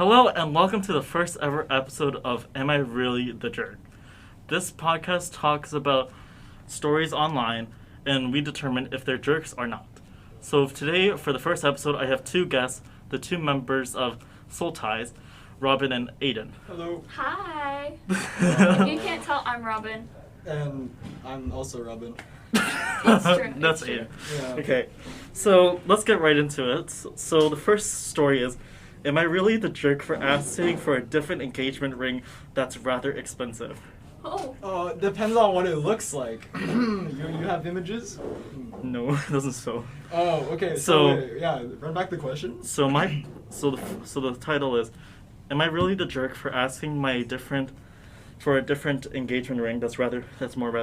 Hello and welcome to the first ever episode of Am I Really the Jerk? This podcast talks about stories online and we determine if they're jerks or not. So today, for the first episode, I have two guests, the two members of SoulTies, Robyn and Aiden. Hello. Hi. If you can't tell, I'm Robyn. And I'm also Robyn. It's true. That's it's true. Aiden. Yeah. Okay, so let's get right into it. So the first story is, am I really the jerk for asking for a different engagement ring that's rather expensive? Oh. Depends on what it looks like. you have images? No, it doesn't so. Oh, okay. So- Wait, yeah, run back the question. So the title is, am I really the jerk for asking for a different engagement ring that's rather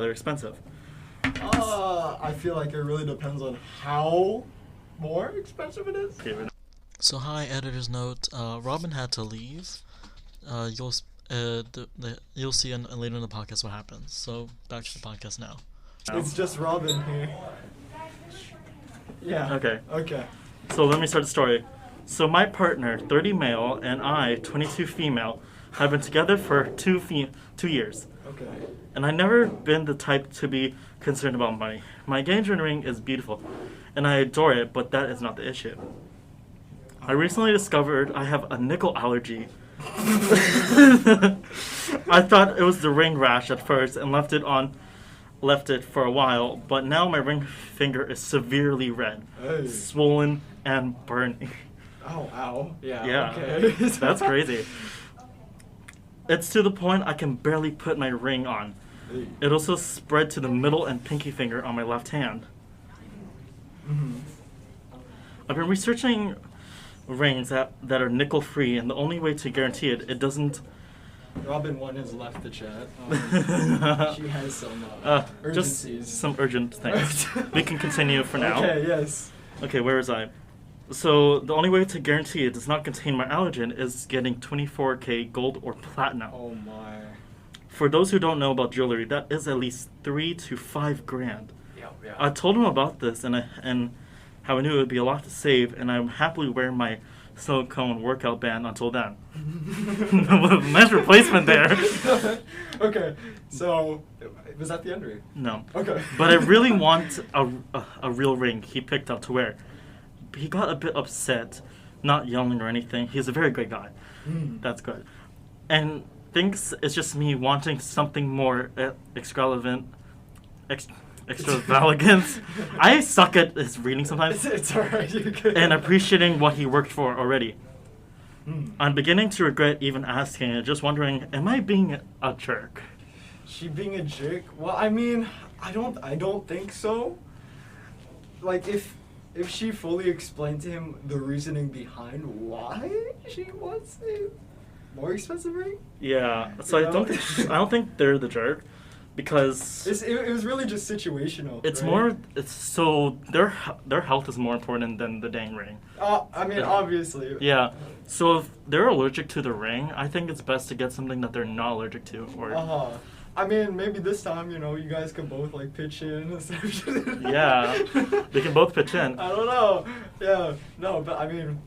expensive? I feel like it really depends on how more expensive it is. Okay, So hi, editor's note. Robyn had to leave. You'll see later in the podcast what happens. So back to the podcast now. It's just Robyn here. Yeah. Okay. Okay. So let me start the story. So my partner, 30 male, and I, 22 female, have been together for 2 years. Okay. And I've never been the type to be concerned about money. My engagement ring is beautiful, and I adore it, but that is not the issue. I recently discovered I have a nickel allergy. I thought it was the ring rash at first and left it for a while, but now my ring finger is severely red, Hey. swollen, and burning. Oh, ow. Yeah. Yeah, Okay. that's crazy. It's to the point I can barely put my ring on. Hey. It also spread to the middle and pinky finger on my left hand. Mhm. I've been researching rings that are nickel free, and the only way to guarantee it doesn't. Robyn 1 has left the chat. She has some Just urgencies. some urgent things. We can continue for now. Okay, yes. Okay, where was I? So the only way to guarantee it does not contain my allergen is getting 24K gold or platinum. Oh my. For those who don't know about jewelry, that is at least $3,000 to $5,000. Yeah. I told him about this and how I knew it would be a lot to save, and I'm happily wearing my silicone workout band until then. Nice replacement there. Okay, so was that the end ring? No. Okay. But I really want a real ring he picked out to wear. He got a bit upset, not yelling or anything. He's a very great guy. That's good. And thinks it's just me wanting something more extravagant. I suck at his reading sometimes. It's alright, you're good. And appreciating what he worked for already. I'm beginning to regret even asking and just wondering, am I being a jerk? She being a jerk? Well, I mean, I don't think so. Like if she fully explained to him the reasoning behind why she wants a more expensive ring, Yeah. So You I know? don't think they're the jerk, because it was really just situational. it's right? more. It's so their health is more important than the dang ring. I mean, obviously. Yeah. So if they're allergic to the ring, I think it's best to get something that they're not allergic to. Or I mean, maybe this time, you guys could both like pitch in. Yeah, they can both pitch in. I don't know. Yeah, no, but I mean,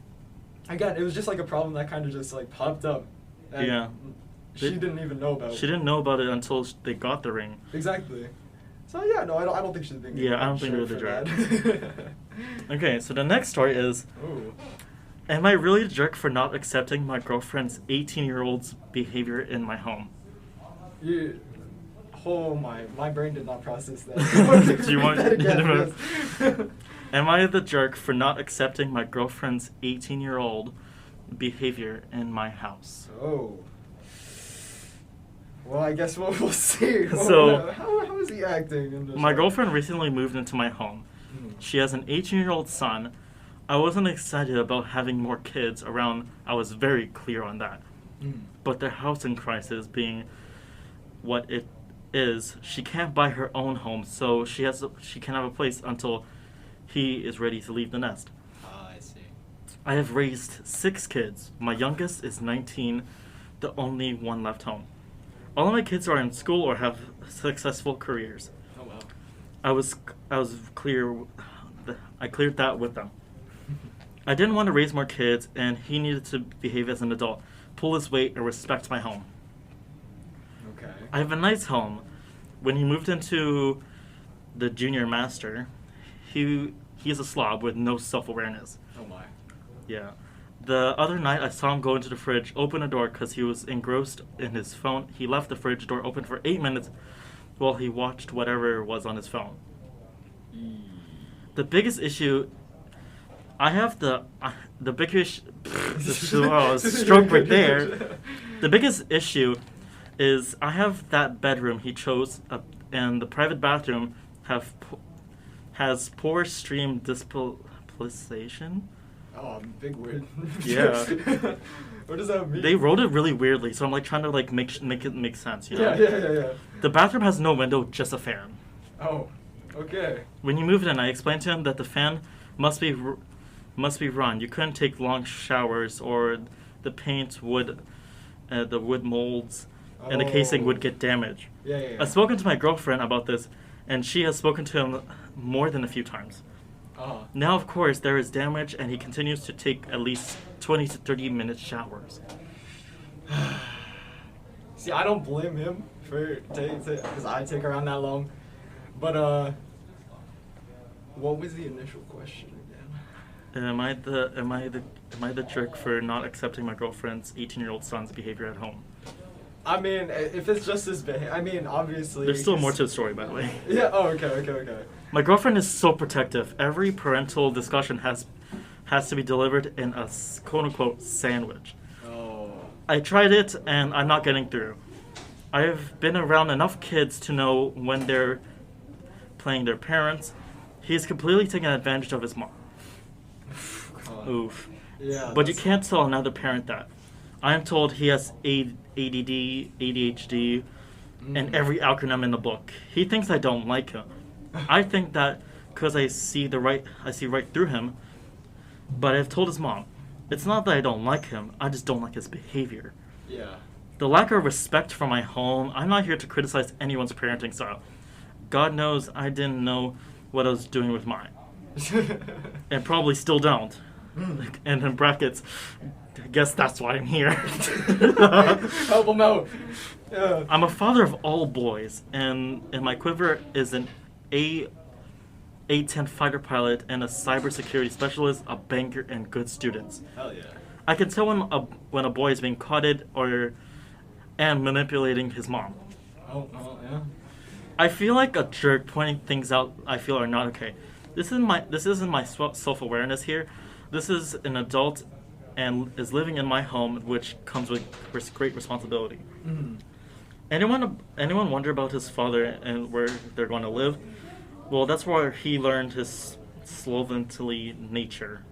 again, it was just like a problem that kind of just like popped up. And Yeah. She didn't even know about. She didn't know about it until they got the ring. Exactly. So yeah, no, I don't think she's being. Yeah, I don't think sure they're the for jerk. Okay, so the next story is, that. Ooh. am I really a jerk for not accepting my girlfriend's 18-year-old's behavior in my home? Oh my brain did not process that. Do you want that again? Yes. Am I the jerk for not accepting my girlfriend's 18-year-old behavior in my house? Oh. Well, I guess we'll see. So- how is he acting in this? My girlfriend recently moved into my home. She has an 18-year-old son. I wasn't excited about having more kids around. I was very clear on that. But their housing crisis being what it is, she can't buy her own home, so she can't have a place until he is ready to leave the nest. I see. I have raised 6 kids. My youngest is 19, the only one left home. All of my kids are in school or have successful careers. Oh wow. I was clear. I cleared that with them. I didn't want to raise more kids, and he needed to behave as an adult, pull his weight, and respect my home. Okay. I have a nice home. When he moved into the junior master, he's a slob with no self-awareness. Oh my. Yeah. The other night, I saw him go into the fridge, open a door because he was engrossed in his phone. He left the fridge door open for 8 minutes while he watched whatever was on his phone. The biggest issue, I have the biggest stroke right there. The biggest issue is I have that bedroom he chose, and the private bathroom has poor stream displacement. Oh, big word. Yeah. What does that mean? They wrote it really weirdly, so I'm like trying to like make it make sense. You know? Yeah. The bathroom has no window, just a fan. Oh, okay. When he moved in, I explained to him that the fan must be run. You couldn't take long showers, or the paint would, the wood molds, and the casing would get damaged. Yeah. I've spoken to my girlfriend about this, and she has spoken to him more than a few times. Uh-huh. Now, of course, there is damage, and he continues to take at least 20 to 30-minute showers. See, I don't blame him for because I take around that long. But what was the initial question again? Am I the jerk for not accepting my girlfriend's 18-year-old son's behavior at home? I mean, if it's just his behavior, I mean, obviously. There's still more to the story, by the way. Yeah. Oh, okay. My girlfriend is so protective. Every parental discussion has to be delivered in a quote-unquote sandwich. Oh. I tried it, and I'm not getting through. I've been around enough kids to know when they're playing their parents. He's completely taking advantage of his mom. God. Oof. Yeah. But you can't tell another parent that. I am told he has ADD, ADHD, and every acronym in the book. He thinks I don't like him. I think that because I see right through him. But I've told his mom, it's not that I don't like him. I just don't like his behavior. Yeah. The lack of respect for my home. I'm not here to criticize anyone's parenting style. God knows I didn't know what I was doing with mine, and probably still don't. And in brackets, I guess that's why I'm here. Help him out. Yeah. I'm a father of all boys, and my quiver is an A-10 fighter pilot and a cybersecurity specialist, a banker, and good students. Hell yeah. I can tell when a boy is being courted and manipulating his mom. Oh, yeah. I feel like a jerk pointing things out I feel are not okay. This isn't my self-awareness here. This is an adult and is living in my home, which comes with great responsibility. Mm-hmm. Anyone wonder about his father and where they're going to live? Well, that's where he learned his slovenly nature.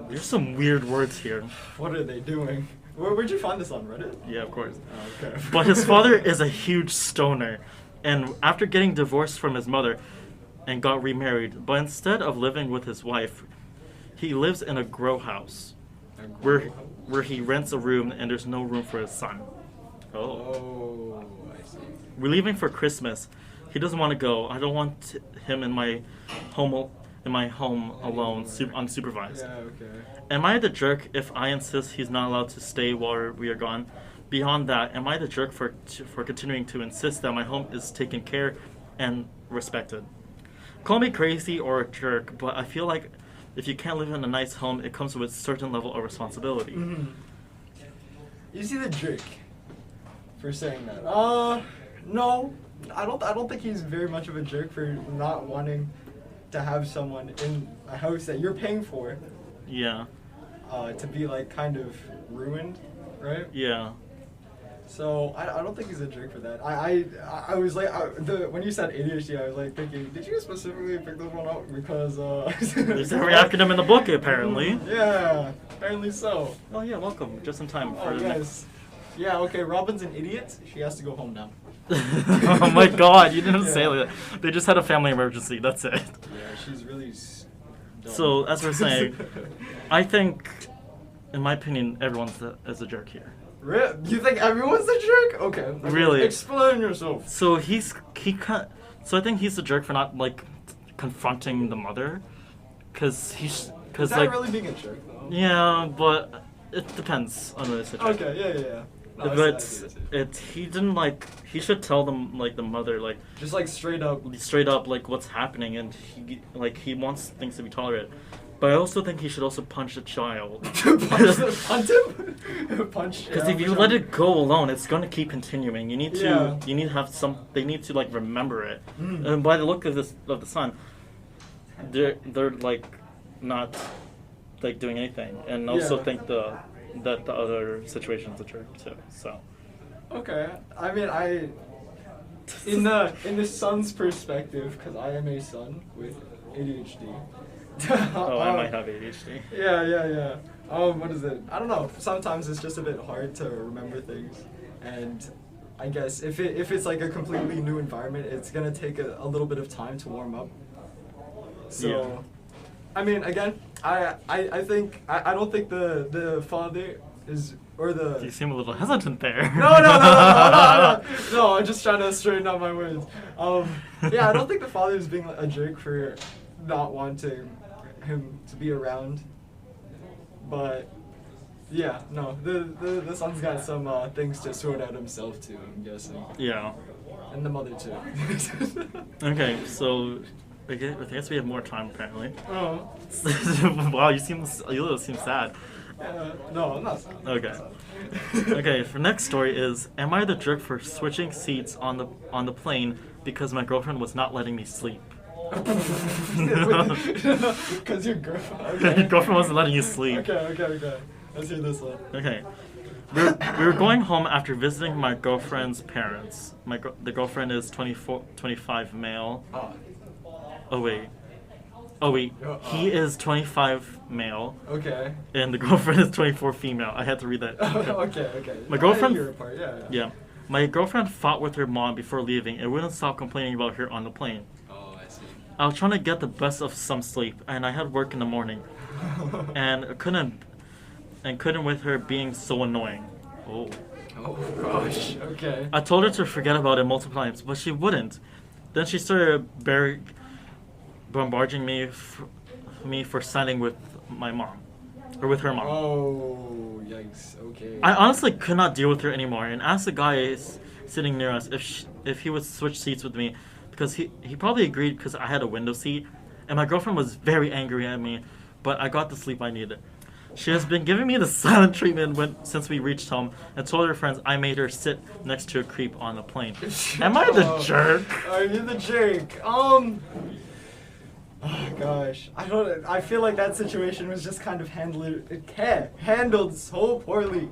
There's some weird words here. What are they doing? Where'd you find this on Reddit? Yeah, of course. Oh, okay. But his father is a huge stoner, and after getting divorced from his mother and got remarried, but instead of living with his wife, he lives in a grow house where he rents a room and there's no room for his son. Oh, I see. We're leaving for Christmas. He doesn't want to go. I don't want him in my home alone, unsupervised. Yeah, okay. Am I the jerk if I insist he's not allowed to stay while we are gone? Beyond that, am I the jerk for continuing to insist that my home is taken care and respected? Call me crazy or a jerk, but I feel like if you can't live in a nice home, it comes with a certain level of responsibility. Mm-hmm. You see the jerk for saying that? No, I don't think he's very much of a jerk for not wanting to have someone in a house that you're paying for. Yeah. To be like kind of ruined, right? Yeah. So I don't think he's a jerk for that. I was like when you said ADHD, I was like thinking, did you specifically pick this one up because There's every acronym in the book apparently. Yeah, apparently so. Oh yeah, welcome. Just in time for Oh the yes. Yeah, okay, Robyn's an idiot. She has to go home now. Oh my god, you didn't say Yeah. that. They just had a family emergency, that's it. Yeah, she's really dumb. So, as we're saying, I think, in my opinion, everyone's is a jerk here. You think everyone's a jerk? Okay. Really? Explain yourself. So so I think he's the jerk for not like confronting the mother, because Is that really being a jerk though? Yeah, but it depends on the situation. Okay, yeah. No, But he didn't he should tell them the mother just straight up what's happening, and he wants things to be tolerated. But I also think he should also punch the child. punch him? Punch. Because if you let it go alone, it's gonna keep continuing. You need to have some. They need to remember it. And by the look of the son, they're not doing anything, and also think that the other situation's a jerk too. So. Okay, I mean in the son's perspective, because I am a son with ADHD. I might have ADHD. Yeah. What is it? I don't know. Sometimes it's just a bit hard to remember things, and I guess if it's a completely new environment, it's gonna take a little bit of time to warm up. So, yeah. I mean, again, I think I don't think the father is or the. You seem a little hesitant there. No, I'm just trying to straighten out my words. Yeah, I don't think the father is being a jerk for not wanting him to be around, but yeah, no, the son's got some things to sort out himself too, I'm guessing. Yeah. And the mother too. Okay, so I guess we have more time apparently. Oh. Wow, you seem sad. No, I'm not sad. Okay. Okay, for next story is, am I the jerk for switching seats on the plane because my girlfriend was not letting me sleep? Because your girlfriend. Okay. Your girlfriend wasn't letting you sleep. Okay. Let's hear this one. Okay. We were going home after visiting my girlfriend's parents. The girlfriend is 25 male. Oh wait. He is 25 male. Okay. And the girlfriend is 24 female. I had to read that. Okay. My girlfriend. You're apart. Yeah. My girlfriend fought with her mom before leaving and wouldn't stop complaining about her on the plane. Oh, I see. I was trying to get the best of some sleep, and I had work in the morning, and couldn't with her being so annoying. Oh gosh. Okay. I told her to forget about it multiple times, but she wouldn't. Then she started bombarding me for siding with my mom, or with her mom. Oh, yikes. Okay. I honestly could not deal with her anymore, and asked the guy sitting near us if he would switch seats with me, because he probably agreed because I had a window seat, and my girlfriend was very angry at me, but I got the sleep I needed. She has been giving me the silent treatment since we reached home, and told her friends I made her sit next to a creep on the plane. Am I the jerk? Are you the jerk? Oh gosh, I feel like that situation was just kind of handled so poorly.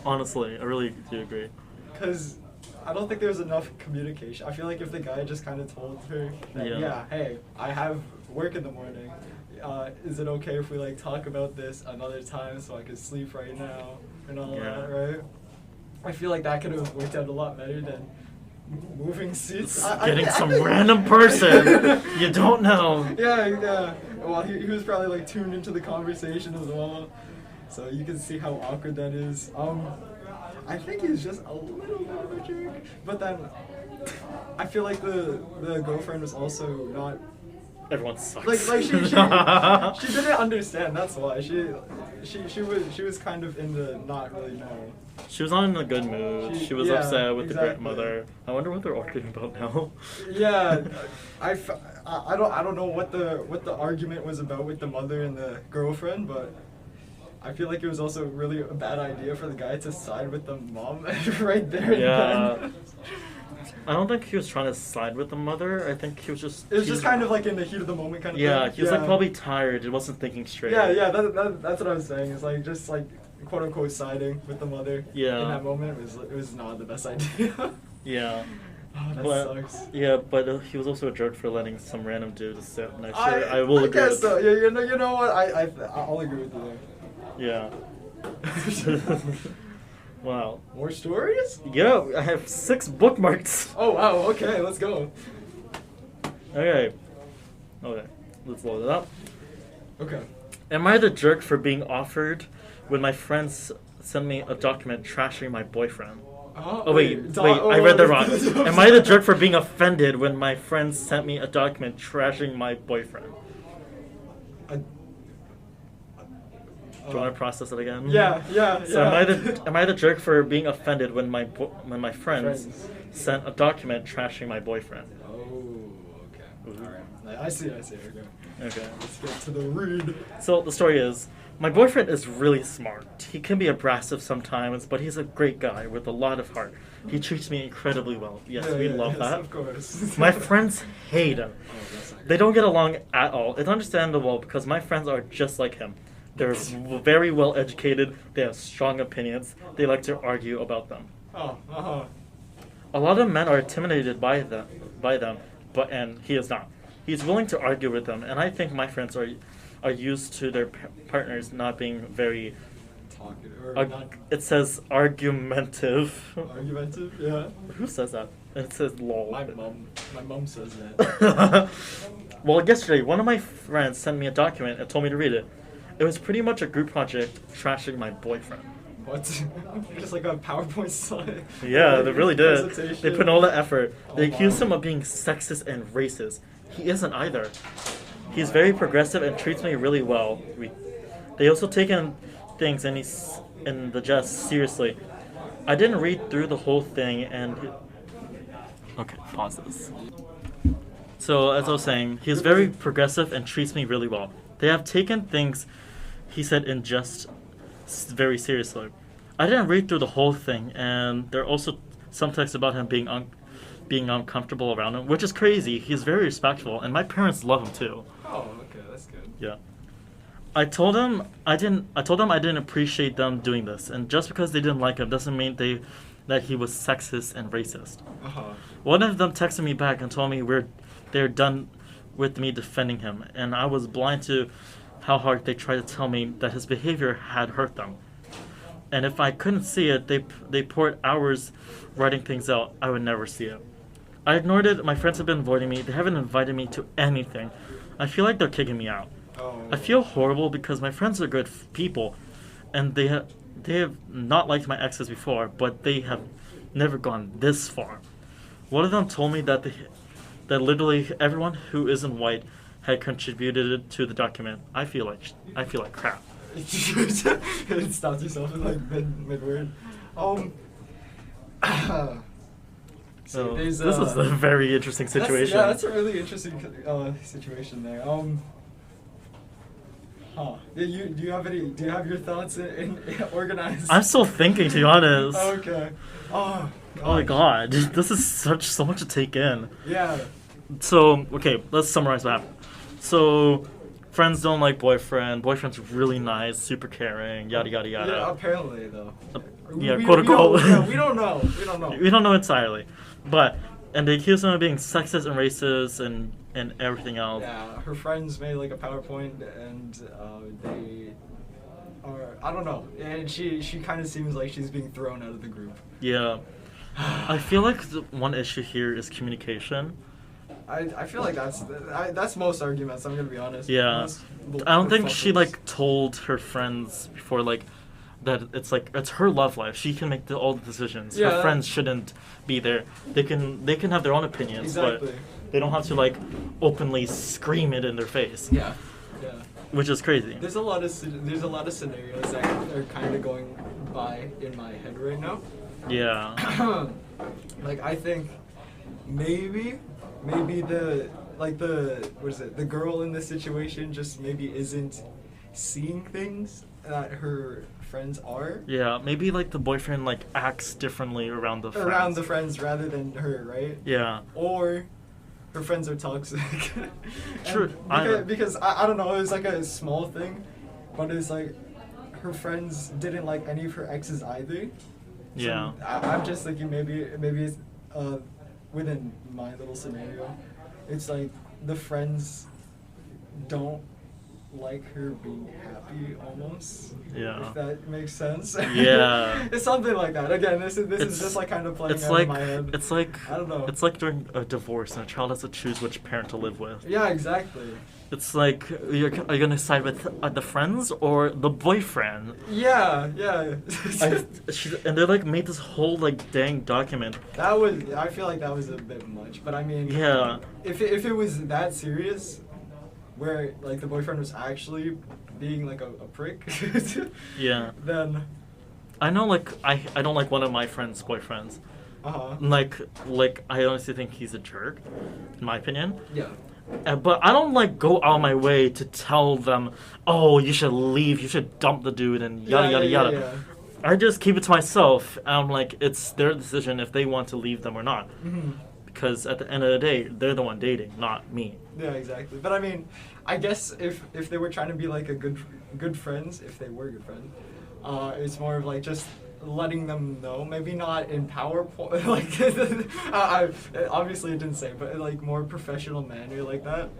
Honestly, I really do agree. Because I don't think there was enough communication. I feel like if the guy just kind of told her that, hey, I have work in the morning. Is it okay if we talk about this another time so I can sleep right now and all that, right? I feel like that could have worked out a lot better than moving seats. Getting some random person you don't know. Yeah. Well, he was probably tuned into the conversation as well, so you can see how awkward that is. I think he's just a little bit of a jerk, but then I feel like the girlfriend was also not. Everyone sucks. She didn't understand. That's why she was kind of in the not really know. She was not in a good mood. She was upset with the grandmother. I wonder what they're arguing about now. Yeah, I don't know what the argument was about with the mother and the girlfriend, but I feel like it was also really a bad idea for the guy to side with the mom right there. Yeah. I don't think he was trying to side with the mother. I think he was just. It was just kind of in the heat of the moment kind of thing. Yeah, he was probably tired. He wasn't thinking straight. Yeah. That's what I was saying. It's just quote unquote siding with the mother. Yeah. In that moment, it was not the best idea. Yeah. Oh, that sucks. Yeah, but he was also a jerk for letting some random dude just sit next to her. I will agree. I guess so. Yeah, you know what? I'll agree with you there. Yeah. Wow. More stories? Yeah, I have 6 bookmarks. Oh wow, okay, let's go. Okay, let's load it up. Okay. Am I the jerk for being offered when my friends sent me a document trashing my boyfriend? Wait, I read that wrong. Am I the jerk for being offended when my friends sent me a document trashing my boyfriend? Do you want to process it again? Yeah. So am I the jerk for being offended when my friends sent a document trashing my boyfriend? Oh, okay. All right. I see. Okay. Okay. Let's get to the read. So the story is, my boyfriend is really smart. He can be abrasive sometimes, but he's a great guy with a lot of heart. He treats me incredibly well. Yes, we love that. Of course. My friends hate him. Oh, that's not They don't get along at all. It's understandable because my friends are just like him. They're very well educated. They have strong opinions. They like to argue about them. Oh, uh-huh. A lot of men are intimidated by them, and he is not. He's willing to argue with them, and I think my friends are used to their partners not being very. It says argumentative. Argumentative, yeah. Who says that? It says lol. My mom says that. Well, yesterday, one of my friends sent me a document and told me to read it. It was pretty much a group project trashing my boyfriend. What? Just like a PowerPoint slide. Yeah, they really did. Presentation. They put in all the effort. They Oh, accused wow. him of being sexist and racist. He isn't either. He's very progressive and treats me really well. They also taken things in the jest seriously. I didn't read through the whole thing and. Okay, pause this. So as I was saying, he's very progressive and treats me really well. They have taken things he said in jest very seriously. I didn't read through the whole thing, and there are also some texts about him being uncomfortable around him, which is crazy. He's very respectful, and my parents love him too. Oh, okay, that's good. Yeah. I told them I didn't appreciate them doing this, and just because they didn't like him doesn't mean that he was sexist and racist. Uh-huh. One of them texted me back and told me they're done with me defending him, and I was blind to how hard they tried to tell me that his behavior had hurt them. And if I couldn't see it, they poured hours writing things out. I would never see it. I ignored it. My friends have been avoiding me. They haven't invited me to anything. I feel like they're kicking me out. Oh. I feel horrible because my friends are good people, and they have not liked my exes before, but they have never gone this far. One of them told me that literally everyone who isn't white had contributed to the document. I feel like crap. It stopped yourself in like mid word. So there's, this is a very interesting situation. That's a really interesting situation there. Do you have your thoughts in organized? I'm still thinking, to be honest. Okay. Oh. Oh my god, this is so much to take in. Yeah. So, okay, let's summarize what happened. So, friends don't like boyfriend. Boyfriend's really nice, super caring, yada yada yada. Yeah, apparently though. Yeah, quote unquote. We don't know. We don't know entirely, and they accuse him of being sexist and racist and everything else. Yeah, her friends made like a PowerPoint and they are, I don't know, and she kind of seems like she's being thrown out of the group. Yeah. I feel like the one issue here is communication. I feel like that's most arguments. I'm gonna be honest. Yeah, I don't think she like told her friends before like that it's her love life. She can make all the decisions. Yeah, her friends shouldn't be there. They can have their own opinions, exactly. but they don't have to like openly scream it in their face. Yeah. Which is crazy. There's a lot of scenarios that are kind of going by in my head right now. Yeah. Like I think maybe the girl in this situation just maybe isn't seeing things that her friends are. Yeah, maybe like the boyfriend like acts differently around the friends. Around the friends rather than her, right? Yeah. Or her friends are toxic. True. Because I don't know, it was like a small thing, but it's like her friends didn't like any of her exes either. So Yeah. I'm just thinking maybe it's within my little scenario, it's like the friends don't like her being happy almost. Yeah. If that makes sense. Yeah. It's something like that. Again, this is just like kind of playing out in my head. It's like I don't know. It's like during a divorce and a child has to choose which parent to live with. Yeah, exactly. It's like are you gonna side with the friends or the boyfriend? Yeah. And they like made this whole like dang document. I feel like that was a bit much, but I mean, Yeah. if it was that serious, where like the boyfriend was actually being like a prick, Yeah. then I know, like, I don't like one of my friend's boyfriends. Like I honestly think he's a jerk, in my opinion. yeah. But I don't like go out of my way to tell them, oh, you should leave, you should dump the dude, and yada yada. Yeah. I just keep it to myself, and I'm like, it's their decision if they want to leave them or not. Mm-hmm. Because at the end of the day, they're the one dating, not me. Yeah, exactly. But I mean, I guess if they were trying to be like a good friends, if they were good friends, it's more of like just letting them know. Maybe not in PowerPoint, like I obviously it didn't say, but like more professional manner like that.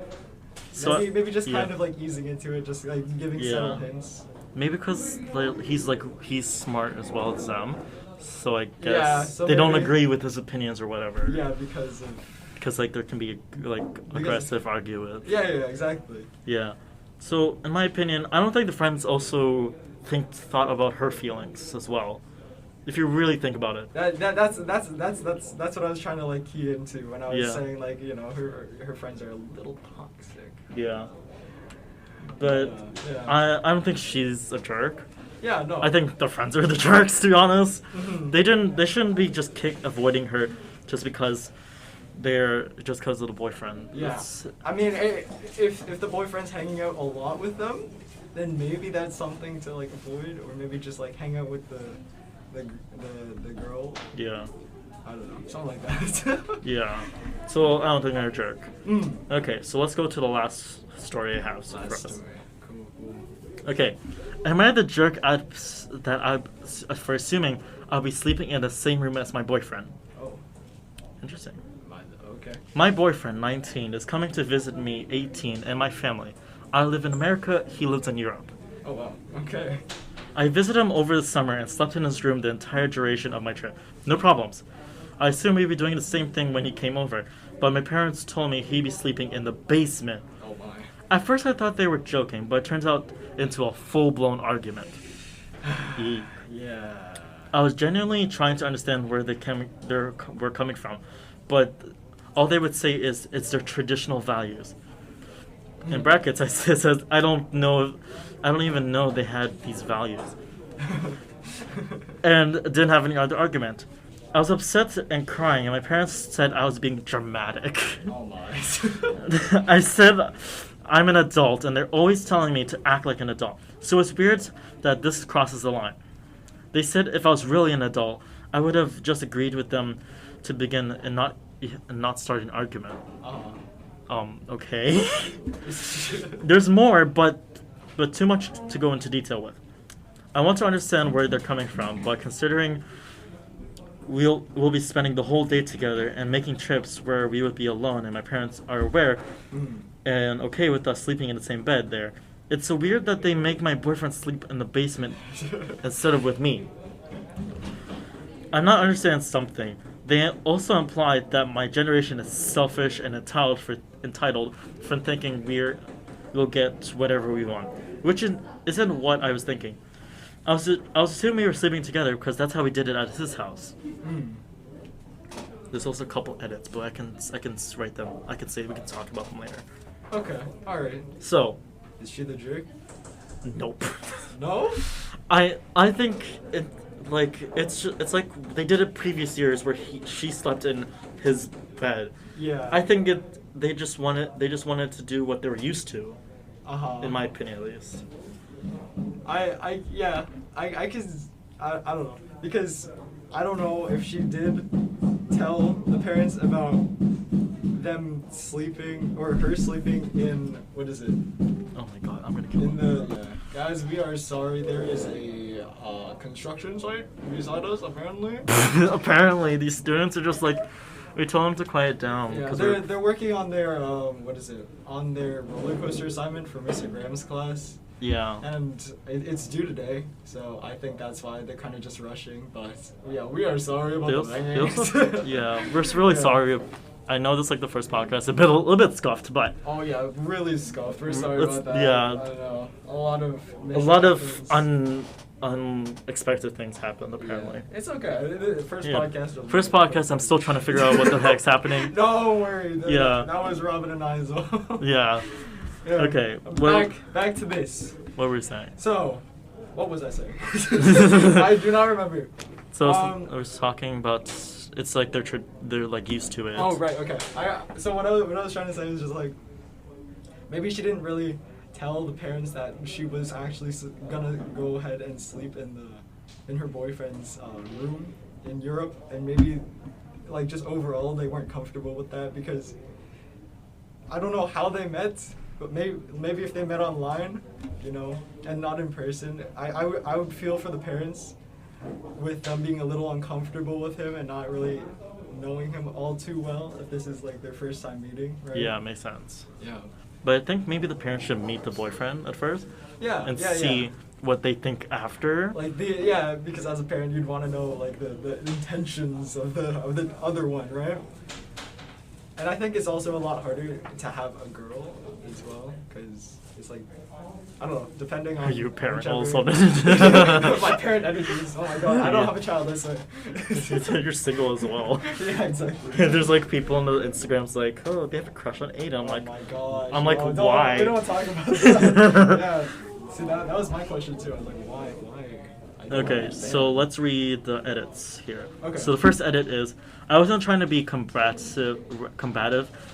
So Maybe just kind yeah. of like easing into it, just like giving subtle hints. Maybe because he's smart as well as them, so I guess Yeah, so they don't maybe- agree with his opinions or whatever. Yeah, because of. Because like there can be like aggressive argue with. Yeah, exactly. Yeah. So in my opinion, I don't think the friends also thought about her feelings as well. If you really think about it. That's what I was trying to like key into when I was Yeah. saying like, you know, her friends are a little toxic. Yeah. But Yeah. I don't think she's a jerk. Yeah, no. I think the friends are the jerks, to be honest. Mhm. They shouldn't be just avoiding her just because of the boyfriend. Yeah. It's- I mean, if the boyfriend's hanging out a lot with them, then maybe that's something to like avoid, or maybe just like hang out with the girl. yeah. I don't know, something like that. Yeah. So I don't think they're a jerk. Mm. Okay, so let's go to the last story I have for us. Last story. Cool. Okay. Am I the jerk for assuming I'll be sleeping in the same room as my boyfriend? Oh, Interesting. okay. My boyfriend, 19, is coming to visit me, 18, and my family. I live in America, he lives in Europe. Oh wow. Okay. I visited him over the summer and slept in his room the entire duration of my trip. No problems. I assumed we'd be doing the same thing when he came over, but my parents told me he'd be sleeping in the basement. Oh my. At first I thought they were joking, but it turns out into a full-blown argument. Eek. Yeah. I was genuinely trying to understand where were coming from, but all they would say is it's their traditional values. In brackets, it says I don't even know they had these values, and didn't have any other argument. I was upset and crying, and my parents said I was being dramatic. Oh my. I said I'm an adult, and they're always telling me to act like an adult. So it's weird that this crosses the line. They said if I was really an adult, I would have just agreed with them to begin and not start an argument. Okay. There's more, but too much to go into detail with. I want to understand where they're coming from, but considering we'll be spending the whole day together and making trips where we would be alone and my parents are aware and okay with us sleeping in the same bed there, it's so weird that they make my boyfriend sleep in the basement instead of with me. I'm not understanding something. They also implied that my generation is selfish and entitled for thinking we'll get whatever we want, which isn't what I was thinking. I was assuming we were sleeping together because that's how we did it at his house. There's also a couple edits, but I can write them. I can say we can talk about them later. Okay. All right. So, Is she the jerk? nope. No. I think it's like they did it previous years where she slept in his bed. Yeah. I think they just wanted to do what they were used to, in my opinion at least. I don't know, because I don't know if she did tell the parents about them sleeping or her sleeping in, what is it? Oh my god, I'm gonna kill In him. the guys, we are sorry. There is a construction site beside us. Apparently. Apparently, these students are just like, we told them to quiet down. Yeah, 'cause they're working on their on their roller coaster assignment for Mr. Graham's class. yeah. And it's due today, so I think that's why they're kind of just rushing. But yeah, we are sorry about the banging. Yeah, we're really sorry. I know this is like the first podcast, a little bit scuffed, but Oh yeah, really scuffed. We're sorry Let's- about that. yeah. I know. A lot of of unexpected things happened apparently. Yeah. It's okay. The first Yeah. podcast. First podcast, I'm still trying to figure out what the heck's happening. Don't worry. Yeah. That was Robyn and I as well. Yeah. Yeah. Okay, well- Back to this. What were we saying? So, what was I saying? I do not remember. So I was talking about it's like they're like used to it. Oh right, okay. So what I was trying to say is just like maybe she didn't really tell the parents that she was actually gonna go ahead and sleep in her boyfriend's room in Europe, and maybe like just overall they weren't comfortable with that because I don't know how they met, but maybe if they met online, you know, and not in person, I would feel for the parents with them being a little uncomfortable with him and not really knowing him all too well if this is like their first time meeting, right? Yeah, makes sense. Yeah. But I think maybe the parents should meet the boyfriend at first. Yeah. And yeah, see yeah. what they think after. Like because as a parent you'd want to know like the intentions of the other one, right? And I think it's also a lot harder to have a girl as well, because it's like, I don't know, depending on... Are you a parent whichever- also? My parent energies, oh my god, I don't have a child, that's it. You're single as well. Yeah, exactly. There's like people on the Instagrams like, oh, they have a crush on Aiden. I'm like, oh my gosh. I'm like, no, why? We don't want to talk about that. Yeah. See, that was my question too. I was like, why? I don't Okay, understand. so let's read the edits here. Okay. So the first edit is, I wasn't trying to be combative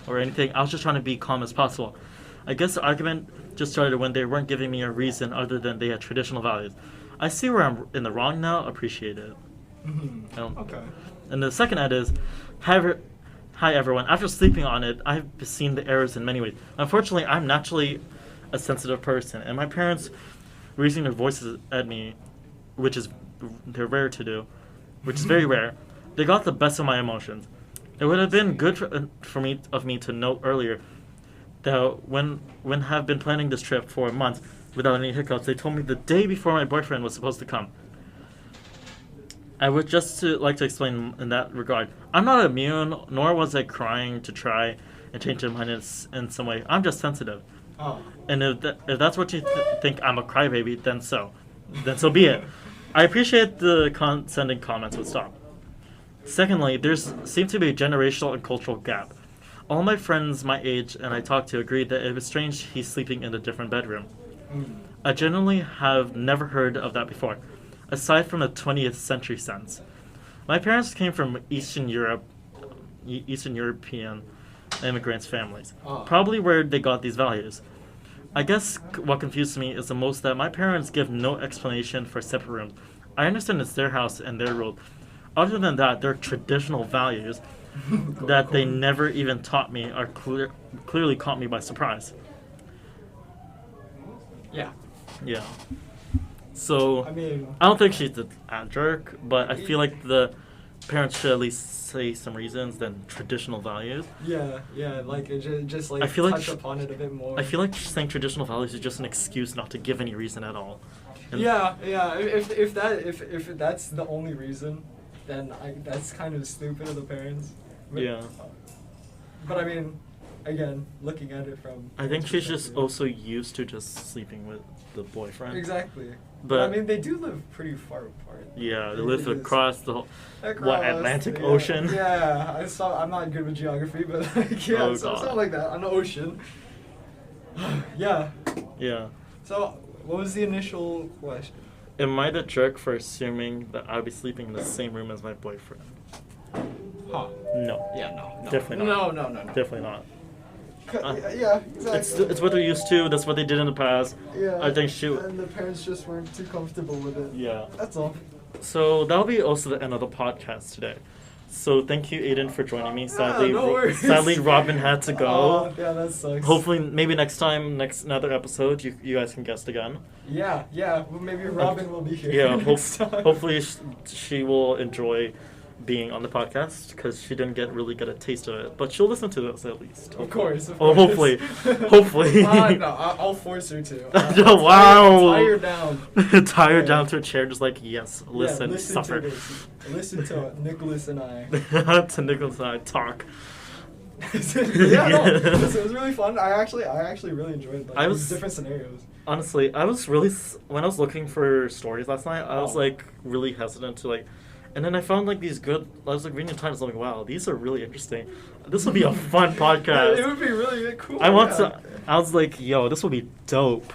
or anything. I was just trying to be calm as possible. I guess the argument just started when they weren't giving me a reason other than they had traditional values. I see where I'm in the wrong now. Appreciate it. Okay. And the second edit is, hi everyone. After sleeping on it, I've seen the errors in many ways. Unfortunately, I'm naturally a sensitive person, and my parents raising their voices at me, which is they're rare to do, which is very rare. They got the best of my emotions. It would have been good for me to note earlier that when have been planning this trip for months without any hiccups, they told me the day before my boyfriend was supposed to come. I would just like to explain in that regard. I'm not immune, nor was I crying to try and change my mind in some way. I'm just sensitive. Oh. And if that's what you think I'm a crybaby, then so be it. I appreciate the sending comments would stop. Secondly, there seems to be a generational and cultural gap. All my friends my age and I talked to agreed that it was strange he's sleeping in a different bedroom. I genuinely have never heard of that before, aside from the 20th century sense. My parents came from Eastern European immigrants' families, probably where they got these values. I guess what confused me is the most that my parents give no explanation for separate rooms. I understand it's their house and their rule. Other than that, their traditional values that they never even taught me are clearly caught me by surprise. Yeah. Yeah. So, I mean... I don't think she's a jerk, but I feel like the parents should at least say some reasons than traditional values. Yeah, like it just like I feel like touch upon it a bit more. I feel like saying traditional values is just an excuse not to give any reason at all. And Yeah. If that's the only reason, then that's kind of stupid of the parents. But, Yeah. But I mean, again, looking at it from... I think she's just perspective. also used to just sleeping with the boyfriend. Exactly. But I mean, they do live pretty far apart. yeah, they It live is- across the whole Across, Atlantic yeah. Ocean. Yeah, I'm not good with geography, but like, yeah, Oh, so it's God. not like that. An ocean. Yeah. Yeah. So, what was the initial question? Am I the jerk for assuming that I'll be sleeping in the same room as my boyfriend? Huh. No. Yeah, no. Definitely not. No. Definitely not. Yeah, exactly. It's what they're used to. That's what they did in the past. Yeah. I think she. And the parents just weren't too comfortable with it. Yeah. That's all. So that'll be also the end of the podcast today. So thank you, Aiden, for joining me. Sadly, no worries. sadly, Robyn had to go. Oh, yeah, that sucks. Hopefully, maybe next time, another episode, you guys can guest again. Yeah. Well, maybe Robyn will be here. Yeah, next time. hopefully she will enjoy being on the podcast because she didn't really get a taste of it, but she'll listen to this at least. Of course. Oh, hopefully. No, I'll force her to. Wow. Tie her down. Tie her Yeah. down to a chair, just like, yes, listen, Yeah, suffer. to this. Listen to Nicolas and I. To Nicolas and I talk. Yeah, no, it was really fun. I actually really enjoyed like, these different scenarios. Honestly, I was really when I was looking for stories last night, I was Oh. like really hesitant to like And then I found like these good. I was like reading the titles. I'm like, wow, these are really interesting. This would be a fun podcast. It would be really cool. I want to. I was like, yo, this will be dope.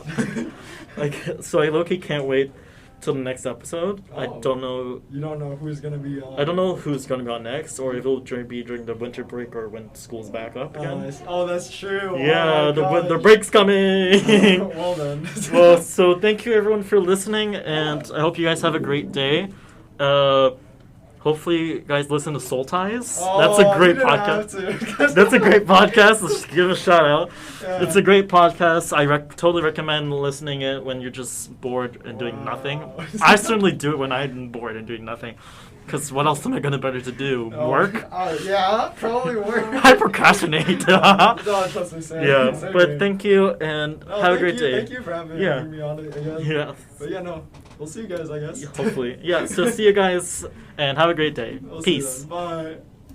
Like, so I low-key can't wait till the next episode. I don't know. You don't know who's gonna be on. I don't know who's gonna be on next, or if it'll be during the winter break or when school's back up again. Oh, that's true. Yeah, oh the break's coming. Well then. Well, so thank you everyone for listening, and I hope you guys have a great day. Hopefully you guys listen to SoulTies. That's a great podcast. That's a great podcast. Let's give it a shout out. Yeah. It's a great podcast. I totally recommend listening it when you're just bored and doing nothing. I certainly do it when I'm bored and doing nothing. Because what else am I going to better to do? Work? Yeah, probably work. I procrastinate. No, trust me, Sam. Yeah, Same but here. thank you and have a great day. Thank you for having me on it again. Yeah. But yeah, no. We'll see you guys, I guess. Hopefully. Yeah, so see you guys and have a great day. We'll see you Peace. then. Bye.